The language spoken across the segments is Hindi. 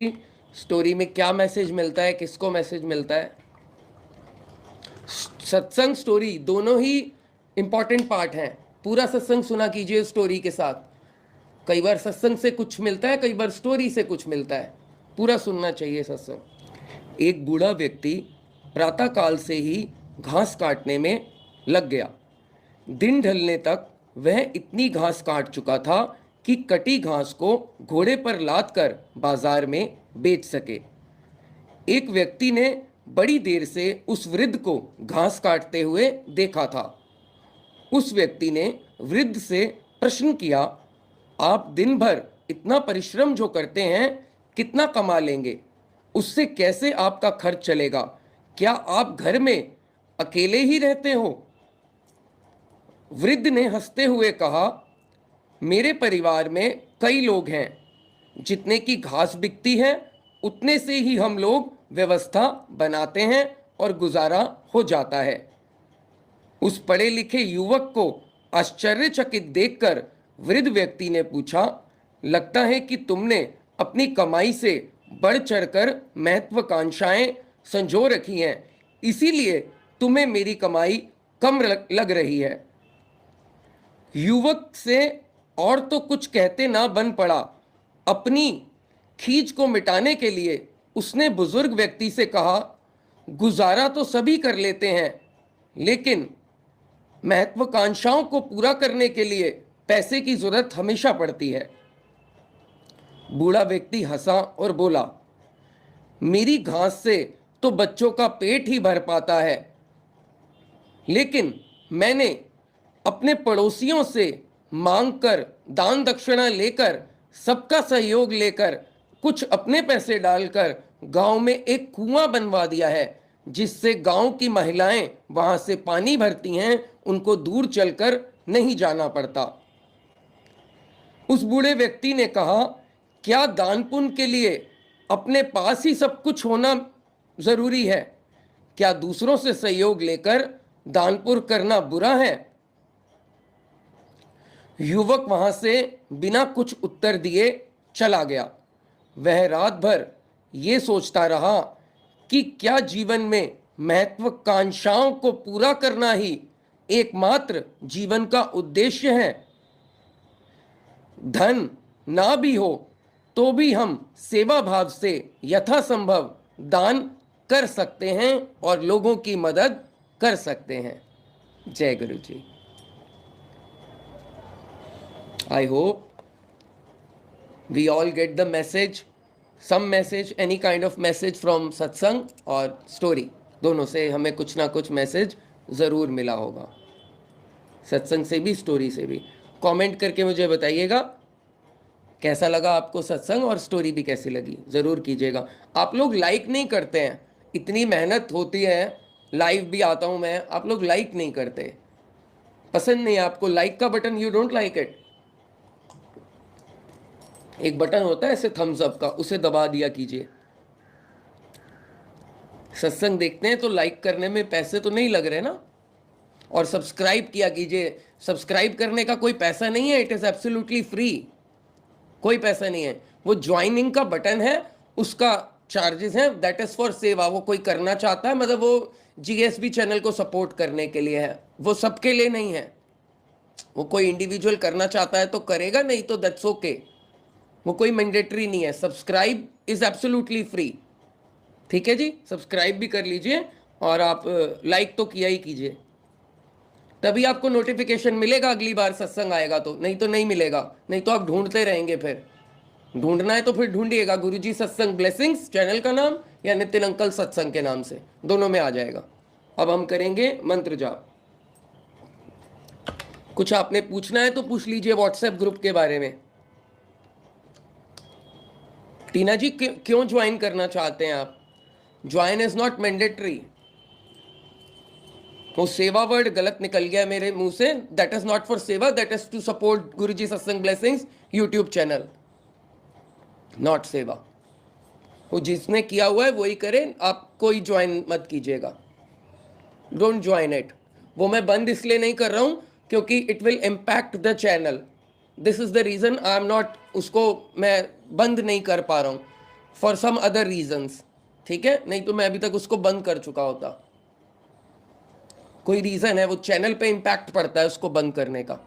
स्टोरी में क्या मैसेज मिलता है, किसको मैसेज मिलता है। सत्संग स्टोरी दोनों ही इंपॉर्टेंट पार्ट हैं। पूरा सत्संग सुना कीजिए स्टोरी के साथ। कई बार सत्संग से कुछ मिलता है, कई बार स्टोरी से कुछ मिलता है। पूरा सुनना चाहिए सत्संग। एक बूढ़ा व्यक्ति प्रातःकाल से ही घास काटने में लग गया। दिन ढलने तक वह इतनी घास काट चुका था कि कटी घास को घोड़े पर लाद कर बाजार में बेच सके। एक व्यक्ति ने बड़ी देर से उस वृद्ध को घास काटते हुए देखा था। उस व्यक्ति ने वृद्ध से प्रश्न किया, आप दिन भर इतना परिश्रम जो करते हैं कितना कमा लेंगे? उससे कैसे आपका खर्च चलेगा? क्या आप घर में अकेले ही रहते हो? वृद्ध ने हंसते हुए कहा, मेरे परिवार में कई लोग हैं। जितने की घास बिकती है उतने से ही हम लोग व्यवस्था बनाते हैं और गुजारा हो जाता है। उस पढ़े लिखे युवक को आश्चर्यचकित देखकर वृद्ध व्यक्ति ने पूछा, लगता है कि तुमने अपनी कमाई से बढ़ चढ़कर महत्वाकांक्षाएं संजो रखी हैं, इसीलिए तुम्हें मेरी कमाई कम लग रही है। युवक से और तो कुछ कहते ना बन पड़ा। अपनी खींच को मिटाने के लिए उसने बुजुर्ग व्यक्ति से कहा, गुजारा तो सभी कर लेते हैं, लेकिन महत्वाकांक्षाओं को पूरा करने के लिए पैसे की जरूरत हमेशा पड़ती है। बूढ़ा व्यक्ति हंसा और बोला, मेरी घास से तो बच्चों का पेट ही भर पाता है, लेकिन मैंने अपने पड़ोसियों से मांगकर, दान दक्षिणा लेकर, सबका सहयोग लेकर, कुछ अपने पैसे डालकर गांव में एक कुआं बनवा दिया है, जिससे गांव की महिलाएं वहां से पानी भरती हैं, उनको दूर चलकर नहीं जाना पड़ता। उस बूढ़े व्यक्ति ने कहा, क्या दान पुण्य के लिए अपने पास ही सब कुछ होना जरूरी है? क्या दूसरों से सहयोग लेकर दानपुर करना बुरा है? युवक वहां से बिना कुछ उत्तर दिए चला गया। वह रात भर ये सोचता रहा कि क्या जीवन में महत्वाकांक्षाओं को पूरा करना ही एकमात्र जीवन का उद्देश्य है? धन ना भी हो तो भी हम सेवा भाव से यथासंभव दान कर सकते हैं और लोगों की मदद कर सकते हैं। जय गुरु जी। I hope we all get the message, some message, any kind of message from सत्संग और स्टोरी, दोनों से हमें कुछ ना कुछ मैसेज ज़रूर मिला होगा, सत्संग से भी स्टोरी से भी। कमेंट करके मुझे बताइएगा कैसा लगा आपको सत्संग, और स्टोरी भी कैसी लगी ज़रूर कीजिएगा। आप लोग लाइक नहीं करते हैं, इतनी मेहनत होती है, लाइव भी आता हूँ मैं, आप लोग लाइक नहीं करते, पसंद नहीं है आपको लाइक का button, you don't like it. एक बटन होता है ऐसे थम्स अप का, उसे दबा दिया कीजिए। सत्संग देखते हैं तो लाइक करने में पैसे तो नहीं लग रहे ना। और सब्सक्राइब किया कीजिए, सब्सक्राइब करने का कोई पैसा नहीं है, इट इज एब्सोल्युटली फ्री, कोई पैसा नहीं है। वो ज्वाइनिंग का बटन है, उसका चार्जेस है, दैट इज फॉर सेवा। वो कोई करना चाहता है, मतलब वो जीएसबी चैनल को सपोर्ट करने के लिए है, वो सबके लिए नहीं है। वो कोई इंडिविजुअल करना चाहता है तो करेगा, नहीं तो दैट्स ओके, वो कोई मैंडेटरी नहीं है। सब्सक्राइब इज एब्सोल्युटली फ्री, ठीक है जी। सब्सक्राइब भी कर लीजिए और आप लाइक तो किया ही कीजिए, तभी आपको नोटिफिकेशन मिलेगा अगली बार सत्संग आएगा तो, नहीं तो नहीं मिलेगा, नहीं तो आप ढूंढते रहेंगे। फिर ढूंढना है तो फिर ढूंढिएगा गुरुजी सत्संग ब्लेसिंग्स चैनल का नाम, या नितिन अंकल सत्संग के नाम से, दोनों में आ जाएगा। अब हम करेंगे मंत्र जाप। कुछ आपने पूछना है तो पूछ लीजिए व्हाट्सएप ग्रुप के बारे में। टीना जी क्यों ज्वाइन करना चाहते हैं आप? Join is not mandatory. वो सेवा वर्ड गलत निकल गया मेरे मुंह से, दैट इज नॉट फॉर सेवा, दैट इज टू सपोर्ट गुरुजी सत्संग ब्लेसिंग्स यूट्यूब चैनल, नॉट सेवा। वो जिसने किया हुआ है वही करे, आप कोई ज्वाइन मत कीजिएगा, डोंट ज्वाइन इट। वो मैं बंद इसलिए नहीं कर रहा हूं क्योंकि it will impact the channel, this is the reason I am not, उसको मैं बंद नहीं कर पा रहा हूं। फॉर सम अदर रीजंस, ठीक है, नहीं तो मैं अभी तक उसको बंद कर चुका होता। कोई रीजन है, वो चैनल पे इंपैक्ट पड़ता है उसको बंद करने का।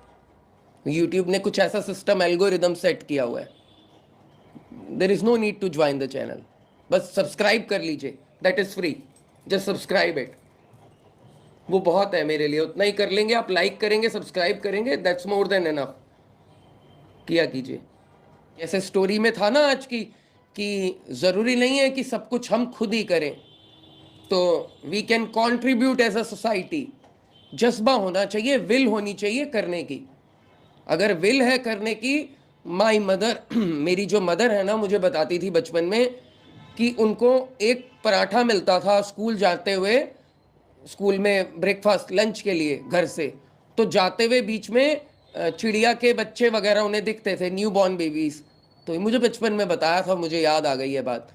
यूट्यूब ने कुछ ऐसा सिस्टम एल्गोरिदम सेट किया हुआ है। There is no need to join the channel, बस सब्सक्राइब कर लीजिए, that is free, just subscribe it. वो बहुत है मेरे लिए, उतना ही कर लेंगे आप, लाइक करेंगे, सब्सक्राइब करेंगे, दैट्स मोर देन एनफ। किया कीजिए। जैसे स्टोरी में था ना आज की, कि जरूरी नहीं है कि सब कुछ हम खुद ही करें, तो we can contribute as a society. जज्बा होना चाहिए, विल होनी चाहिए करने की। अगर विल है करने की, माई मदर मेरी जो मदर है ना, मुझे बताती थी बचपन में कि उनको एक पराठा मिलता था स्कूल जाते हुए, स्कूल में ब्रेकफास्ट लंच के लिए घर से, तो जाते हुए बीच में चिड़िया के बच्चे वगैरह उन्हें दिखते थे, न्यू बॉर्न बेबीज। तो ये मुझे बचपन में बताया था, मुझे याद आ गई है बात।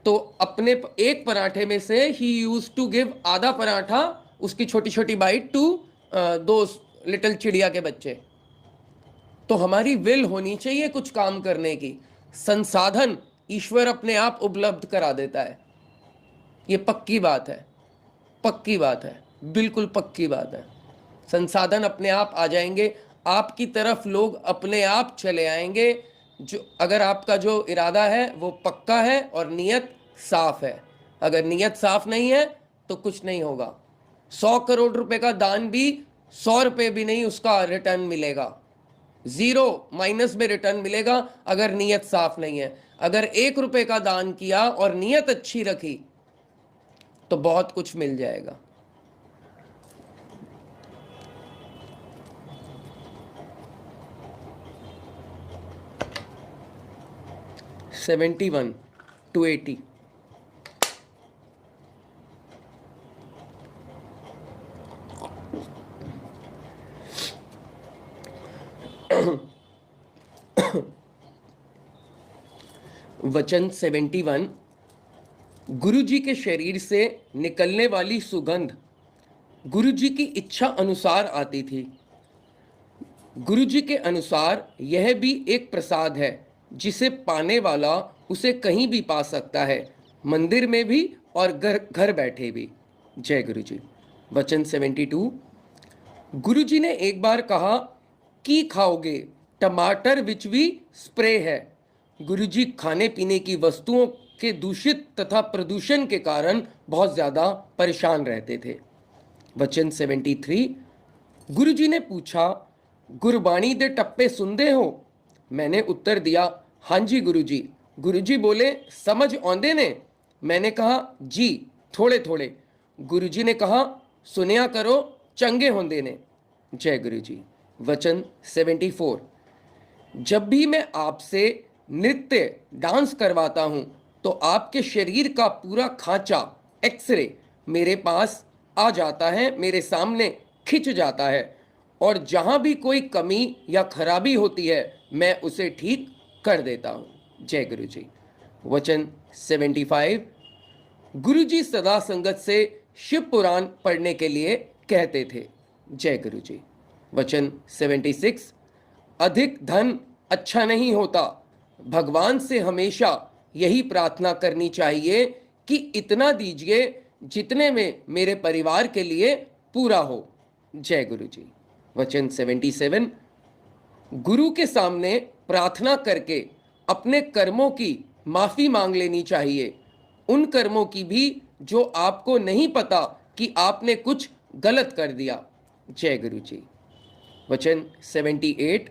तो अपने एक पराठे में से ही यूज टू गिव आधा पराठा, उसकी छोटी छोटी बाइट टू दो लिटिल चिड़िया के बच्चे। तो हमारी विल होनी चाहिए कुछ काम करने की। संसाधन ईश्वर अपने आप उपलब्ध करा देता है, ये पक्की बात है, पक्की बात है, बिल्कुल पक्की बात है। संसाधन अपने आप आ जाएंगे, आपकी तरफ लोग अपने आप चले आएंगे, जो अगर आपका जो इरादा है वो पक्का है और नीयत साफ है। अगर नीयत साफ नहीं है तो कुछ नहीं होगा। 100 करोड़ रुपए का दान भी 100 रुपए भी नहीं उसका रिटर्न मिलेगा, जीरो माइनस में रिटर्न मिलेगा अगर नीयत साफ नहीं है। अगर 1 रुपए का दान किया और नीयत अच्छी रखी तो बहुत कुछ मिल जाएगा। $71 to $80। वचन 71। गुरु जी के शरीर से निकलने वाली सुगंध गुरु जी की इच्छा अनुसार आती थी। गुरु जी के अनुसार यह भी एक प्रसाद है जिसे पाने वाला उसे कहीं भी पा सकता है, मंदिर में भी और घर घर बैठे भी। जय गुरु जी। वचन 72। गुरु जी ने एक बार कहा, की खाओगे, टमाटर विच भी स्प्रे है। गुरु जी खाने पीने की वस्तुओं के दूषित तथा प्रदूषण के कारण बहुत ज्यादा परेशान रहते थे। वचन 73। गुरु जी ने पूछा, गुरबाणी दे टप्पे सुनते हो? मैंने उत्तर दिया, हाँ जी गुरु जी। गुरु जी बोले, समझ आंदे ने? मैंने कहा, जी थोड़े थोड़े। गुरु जी ने कहा, सुनिया करो, चंगे होंदे ने। जय गुरु जी। वचन 74। जब भी मैं आपसे नृत्य डांस करवाता हूं तो आपके शरीर का पूरा खांचा एक्सरे मेरे पास आ जाता है, मेरे सामने खिंच जाता है, और जहां भी कोई कमी या खराबी होती है मैं उसे ठीक कर देता हूं। जय गुरु जी। वचन 75। गुरु जी सदा संगत से शिव पुराण पढ़ने के लिए कहते थे। जय गुरु जी। वचन 76। अधिक धन अच्छा नहीं होता, भगवान से हमेशा यही प्रार्थना करनी चाहिए कि इतना दीजिए जितने में मेरे परिवार के लिए पूरा हो। जय गुरु जी। वचन 77। गुरु के सामने प्रार्थना करके अपने कर्मों की माफी मांग लेनी चाहिए, उन कर्मों की भी जो आपको नहीं पता कि आपने कुछ गलत कर दिया। जय गुरु जी। वचन 78।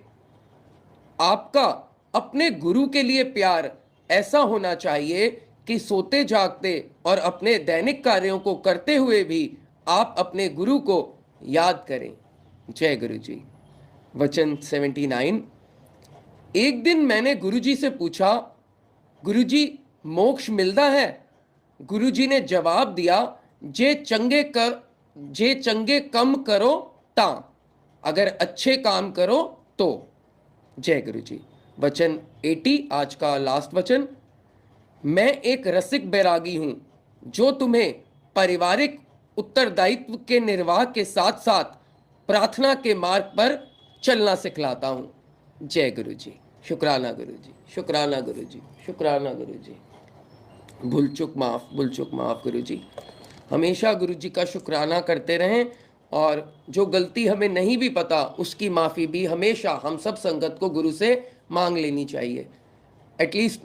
आपका अपने गुरु के लिए प्यार ऐसा होना चाहिए कि सोते जागते और अपने दैनिक कार्यों को करते हुए भी आप अपने गुरु को याद करें। जय गुरु जी। वचन 79। एक दिन मैंने गुरुजी से पूछा, गुरुजी मोक्ष मिलता है? गुरुजी ने जवाब दिया, जे चंगे कम करो ता, अगर अच्छे काम करो तो। जय गुरु जी। वचन 80, आज का लास्ट वचन। मैं एक रसिक बैरागी हूं जो तुम्हें पारिवारिक उत्तरदायित्व के निर्वाह के साथ साथ प्रार्थना के मार्ग पर चलना सिखलाता हूं। जय गुरु जी। शुक्राना गुरु जी, शुक्राना गुरु जी, शुक्राना गुरु जी। भूल चूक माफ गुरु जी। हमेशा गुरु जी का शुक्राना करते रहें, और जो गलती हमें नहीं भी पता उसकी माफ़ी भी हमेशा हम सब संगत को गुरु से मांग लेनी चाहिए। एटलीस्ट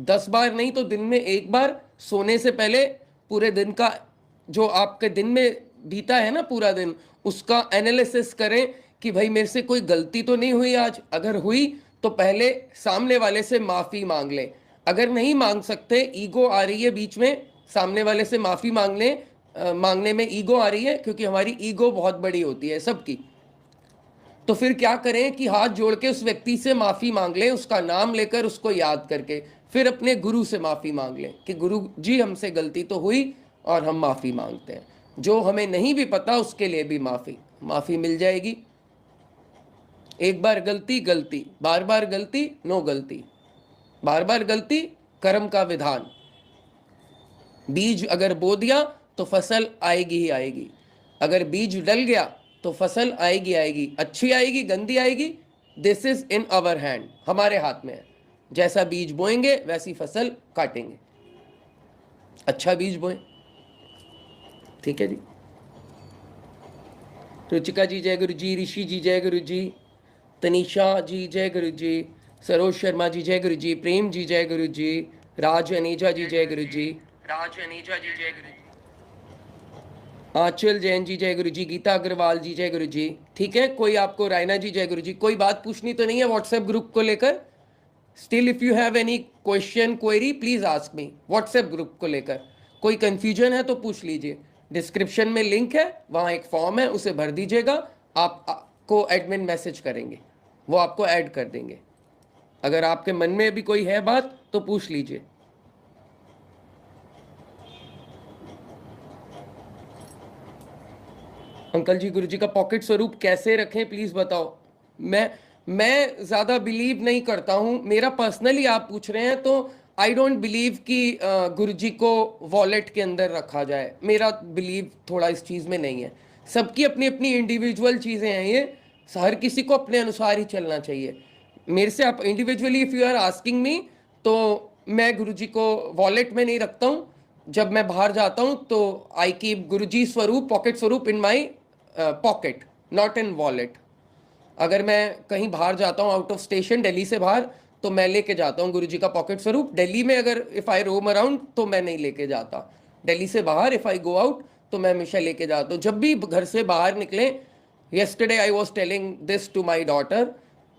10 बार नहीं तो दिन में 1 बार, सोने से पहले पूरे दिन का जो आपके दिन में बीता है ना पूरा दिन, उसका एनालिसिस करें कि भाई मेरे से कोई गलती तो नहीं हुई आज। अगर हुई तो पहले सामने वाले से माफ़ी मांग लें। अगर नहीं मांग सकते, ईगो आ रही है बीच में, सामने वाले से माफ़ी मांग लें। मांगने में ईगो आ रही है क्योंकि हमारी ईगो बहुत बड़ी होती है सबकी। तो फिर क्या करें कि हाथ जोड़ के उस व्यक्ति से माफ़ी मांग लें, उसका नाम लेकर, उसको याद करके, फिर अपने गुरु से माफ़ी मांग लें कि गुरु जी हमसे गलती तो हुई और हम माफ़ी मांगते हैं। जो हमें नहीं भी पता उसके लिए भी माफ़ी मिल जाएगी। एक बार गलती गलती, बार बार गलती नो गलती, बार बार गलती कर्म का विधान। बीज अगर बो दिया तो फसल आएगी ही आएगी। अगर बीज डल गया तो फसल आएगी आएगी, अच्छी आएगी गंदी आएगी, this is in our hand, हमारे हाथ में है। जैसा बीज बोएंगे वैसी फसल काटेंगे। अच्छा बीज बोएं। ठीक है जी। रुचिका जी जय गुरु जी, ऋषि जी जय गुरु जी, तनीषा जी जय गुरु जी, सरोज शर्मा जी जय गुरु जी, प्रेम जी जय गुरु जी, राज अनीजा जी जय गुरु जी, आंचल जैन जी जय गुरु जी, गीता अग्रवाल जी जय गुरु जी। ठीक है, कोई आपको, रायना जी जय गुरु जी, कोई बात पूछनी तो नहीं है व्हाट्सएप ग्रुप को लेकर? Still if you have any question query please ask me. WhatsApp group को लेकर कोई कंफ्यूजन है तो पूछ लीजिए। डिस्क्रिप्शन में लिंक है, वहाँ एक फॉर्म है, उसे भर दीजिएगा। आपको एडमिन मैसेज करेंगे, वो आपको ऐड कर देंगे। अगर आपके मन में भी कोई है बात तो पूछ लीजिए। अंकल जी, गुरु जी का पॉकेट स्वरूप कैसे रखें प्लीज बताओ। मैं ज्यादा बिलीव नहीं करता हूं, मेरा पर्सनली आप पूछ रहे हैं तो आई डोंट बिलीव कि गुरु जी को वॉलेट के अंदर रखा जाए। मेरा बिलीव थोड़ा इस चीज में नहीं है। सबकी अपनी अपनी इंडिविजुअल चीजें हैं, ये हर किसी को अपने अनुसार ही चलना चाहिए। मेरे से आप individually if you are asking me, तो मैं गुरु जी को वॉलेट में नहीं रखता हूँ। जब मैं बाहर जाता हूँ तो आई कीप गुरु जी स्वरूप, पॉकेट स्वरूप in my pocket, not in wallet. अगर मैं कहीं बाहर जाता हूँ, आउट ऑफ स्टेशन, दिल्ली से बाहर, तो मैं लेके जाता हूँ गुरु जी का पॉकेट स्वरूप। दिल्ली में अगर इफ़ आई रोम अराउंड तो मैं नहीं लेके जाता। दिल्ली से बाहर इफ़ आई गो आउट तो मैं हमेशा लेके जाता हूँ। जब भी घर से बाहर निकले, yesterday I was telling this to my daughter,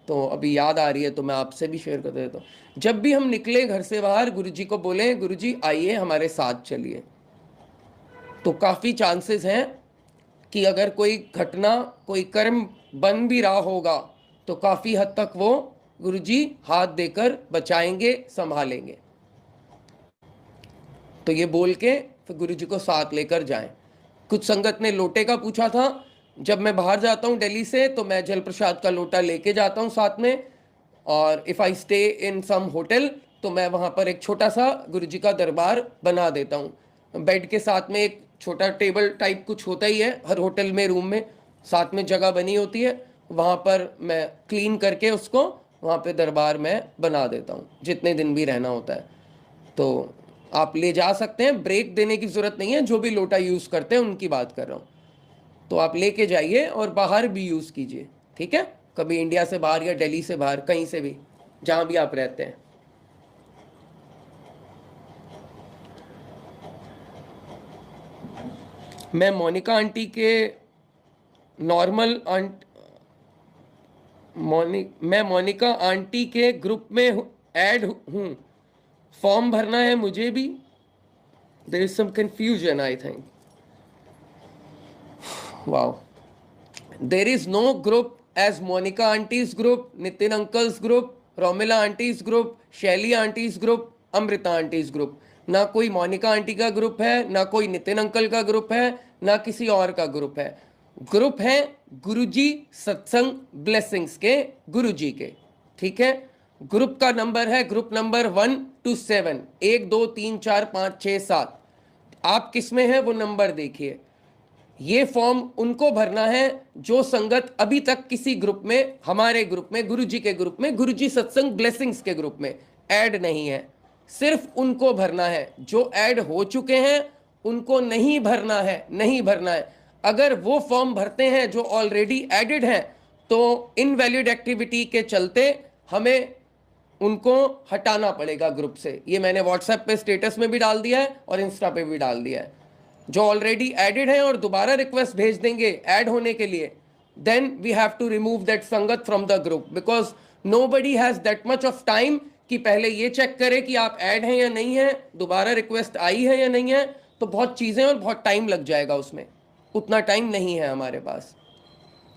तो अभी याद आ रही है तो मैं आपसे भी शेयर कर देता हूँ। जब भी हम निकले घर से बाहर, गुरु जी को बोले गुरु जी आइए हमारे साथ चलिए, तो काफ़ी चांसेस हैं कि अगर कोई घटना, कोई कर्म बन भी रहा होगा तो काफ़ी हद तक वो गुरुजी हाथ देकर बचाएंगे, संभालेंगे। तो ये बोल के फिर गुरुजी को साथ लेकर जाएं। कुछ संगत ने लोटे का पूछा था। जब मैं बाहर जाता हूँ दिल्ली से तो मैं जल प्रसाद का लोटा लेके जाता हूँ साथ में, और if I stay in some hotel तो मैं वहाँ पर एक छोटा सा गुरुजी का दरबार बना देता हूँ। बेड के साथ में एक छोटा टेबल टाइप कुछ होता ही है हर होटल में, रूम में साथ में जगह बनी होती है, वहाँ पर मैं क्लीन करके उसको वहाँ पे दरबार में बना देता हूँ जितने दिन भी रहना होता है। तो आप ले जा सकते हैं, ब्रेक देने की ज़रूरत नहीं है। जो भी लोटा यूज़ करते हैं उनकी बात कर रहा हूँ, तो आप लेके जाइए और बाहर भी यूज़ कीजिए। ठीक है, कभी इंडिया से बाहर या दिल्ली से बाहर, कहीं से भी, जहाँ भी आप रहते हैं। मैं मोनिका आंटी के नॉर्मल मैं मोनिका आंटी के ग्रुप में ऐड हूँ, फॉर्म भरना है मुझे भी। There is some confusion I think. Wow, there is no group as Monica aunty's group, Nitin uncle's group, Romila aunty's group, Shaili aunty's group, Amrita aunty's group. ना कोई मोनिका आंटी का ग्रुप है, ना कोई नितिन अंकल का ग्रुप है, ना किसी और का ग्रुप है। ग्रुप है गुरुजी सत्संग ब्लेसिंग्स के, गुरुजी के। ठीक है, ग्रुप का नंबर है ग्रुप नंबर 1 to 7, 1 2 3 4 5 6 7। आप किस में है वो नंबर देखिए। ये फॉर्म उनको भरना है जो संगत अभी तक किसी ग्रुप में, हमारे ग्रुप में, गुरुजी के ग्रुप में, गुरुजी सत्संग ब्लेसिंग्स के ग्रुप में ऐड नहीं है। सिर्फ उनको भरना है, जो ऐड हो चुके हैं उनको नहीं भरना है, नहीं भरना है। अगर वो फॉर्म भरते हैं जो ऑलरेडी एडेड हैं तो इनवैलिड एक्टिविटी के चलते हमें उनको हटाना पड़ेगा ग्रुप से। ये मैंने व्हाट्सएप पे स्टेटस में भी डाल दिया है और इंस्टा पे भी डाल दिया है। जो ऑलरेडी एडेड हैं और दोबारा रिक्वेस्ट भेज देंगे ऐड होने के लिए, then we have to remove that sangat from the group, because nobody has that much of time कि पहले ये चेक करे कि आप ऐड हैं या नहीं है, दोबारा रिक्वेस्ट आई है या नहीं है। तो बहुत चीजें और बहुत टाइम लग जाएगा उसमें, उतना टाइम नहीं है हमारे पास।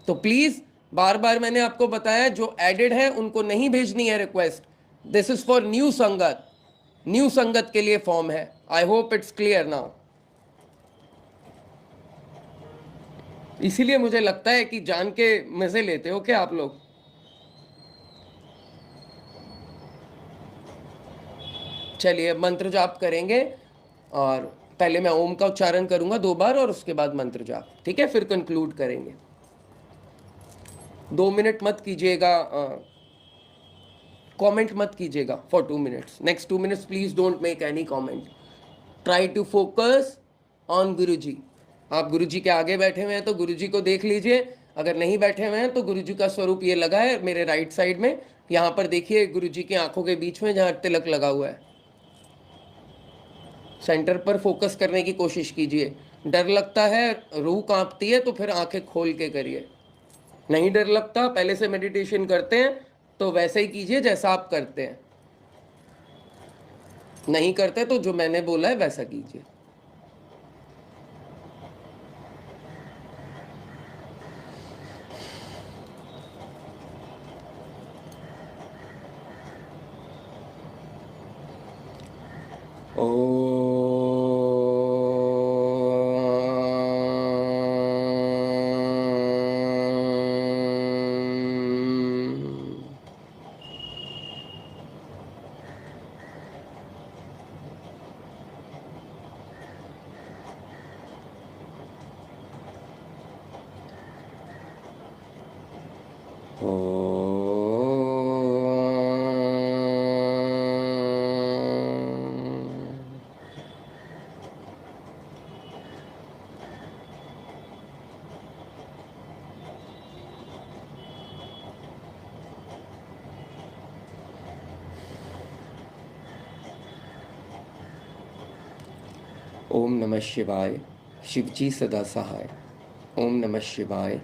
तो प्लीज, बार बार मैंने आपको बताया, जो एडेड है उनको नहीं भेजनी है request. This is for new संगत, न्यू संगत के लिए फॉर्म है। I hope it's clear now. इसीलिए मुझे लगता है कि जान के मजे लेते हो क्या आप लोग। चलिए मंत्र जाप करेंगे, और पहले मैं ओम का उच्चारण करूंगा 2 बार और उसके बाद मंत्र जाप, ठीक है? फिर कंक्लूड करेंगे। 2 मिनट मत कीजिएगा, कमेंट मत कीजिएगा for 2 minutes. Next 2 minutes please don't make any comment. Try to focus on Guruji. आप गुरुजी के आगे बैठे हुए हैं तो गुरुजी को देख लीजिए, अगर नहीं बैठे हुए हैं तो गुरुजी का स्वरूप ये लगा है मेरे राइट साइड में। यहाँ पर देखिए गुरुजी की आंखों के बीच में जहाँ तिलक लगा हुआ है, सेंटर पर फोकस करने की कोशिश कीजिए। डर लगता है, रूह कांपती है, तो फिर आंखें खोल के करिए। नहीं डर लगता, पहले से मेडिटेशन करते हैं तो वैसे ही कीजिए जैसा आप करते हैं। नहीं करते तो जो मैंने बोला है वैसा कीजिए। ओम नमः शिवाय, शिवजी सदा सहाय। ओम नमः शिवाय,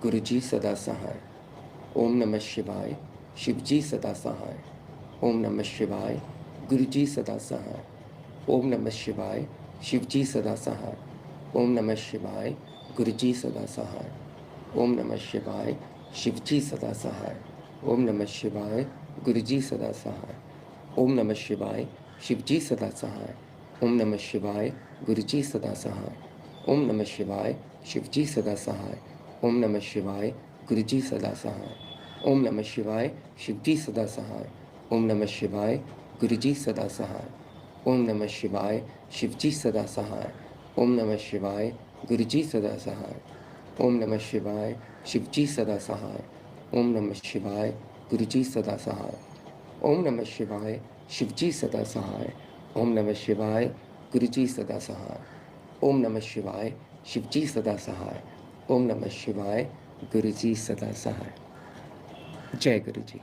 गुरुजी सदा सहाय। ओम नमः शिवाय, शिवजी सदा सहाय। ओम नमः शिवाय, गुरुजी सदा सहाय। ओम नमः शिवाय, शिवजी सदा सहाय। ओम नमः शिवाय, गुरुजी सदा सहाय। ओम नमः शिवाय, शिवजी सदा सहाय। ओम नमः शिवाय, गुरुजी सदा सहाय। ओम नमः शिवाय, शिवजी सदा सहाय। ओम नमः शिवाय, गुरुजी सदा सहाय। ओम नमः शिवाय, शिवजी सदा सहाय। ओम नमः शिवाय, गुरुजी सदा सहाय। ओम नमः शिवाय, शिवजी सदा सहाय। ओम नमः शिवाय, गुरुजी सदा सहाय। ओम नमः शिवाय, शिवजी सदा सहाय। ओम नमः शिवाय, गुरुजी सदा सहाय। ओम नमः शिवाय, शिवजी सदा सहाय। ओम नमः शिवाय, गुरुजी सदा सहाय। ओम नमः शिवाय, शिवजी सदा सहाय। ओम नमः शिवाय, गुरुजी सदा सहाय। ओम नमः शिवाय, शिवजी सदा सहाय। ओम नमः शिवाय, गुरुजी सदा सहाय। जय गुरुजी।